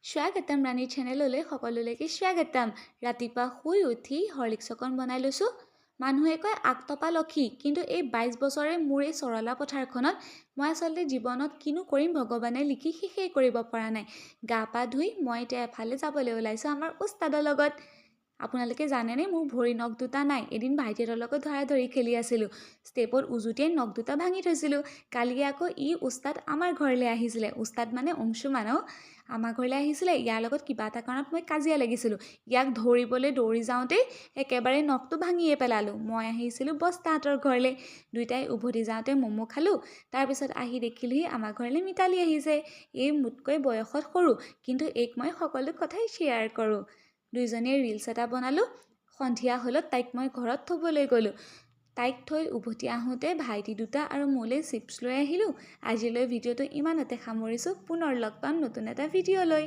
স্বাগতম ৰাণী চেনেললৈ সকলোলৈকে স্বাগতম। ৰাতিপুৱা শুই উঠি হৰলিক্স অকণ বনাই লৈছোঁ। মানুহে কয় আগতপা লক্ষী, কিন্তু এই 22 বছৰে মোৰ এই চৰলা পথাৰখনত মই আচলতে জীৱনত কিনো কৰিম ভগৱানে লিখি শেষেই কৰিব পৰা নাই। গা পা ধুই মই এতিয়া এফালে যাবলৈ ওলাইছোঁ আমাৰ উস্তাদৰ লগত। আপোনালোকে জানেনে মোৰ ভৰি নখ দুটা নাই। এদিন ভাইটিহঁতৰ লগত ধৰাধৰি খেলি আছিলোঁ, ষ্টেপত উজুতিয়াই নখ দুটা ভাঙি থৈছিলোঁ। কালি আকৌ উস্তাদ আমাৰ ঘৰলৈ আহিছিলে, উস্তাদ মানে অংশুমান আমাৰ ঘৰলৈ আহিছিলে। ইয়াৰ লগত কিবা এটা কাৰণত মই কাজিয়া লাগিছিলোঁ। ইয়াক ধৰিবলৈ দৌৰি যাওঁতেই একেবাৰে নখটো ভাঙিয়ে পেলালোঁ। মই আহিছিলোঁ বস্তাহঁতৰ ঘৰলৈ, দুইটাই উভতি যাওঁতে ম'ম' খালোঁ। তাৰপিছত আহি দেখিলোহি আমাৰ ঘৰলৈ মিতালী আহিছে। এই মোতকৈ বয়সত সৰু, কিন্তু এইক মই সকলো কথাই শ্বেয়াৰ কৰোঁ। দুইজনীয়ে ৰিলছ এটা বনালোঁ। সন্ধিয়া হ'লত তাইক মই ঘৰত থ'বলৈ গ'লোঁ। তাইক থৈ উভতি আহোঁতে ভাইটি দুটা আৰু মোলৈ চিপছ লৈ আহিলোঁ। আজিলৈ ভিডিঅ'টো ইমানতে সামৰিছোঁ। পুনৰ লগ পাম নতুন এটা ভিডিঅ' লৈ।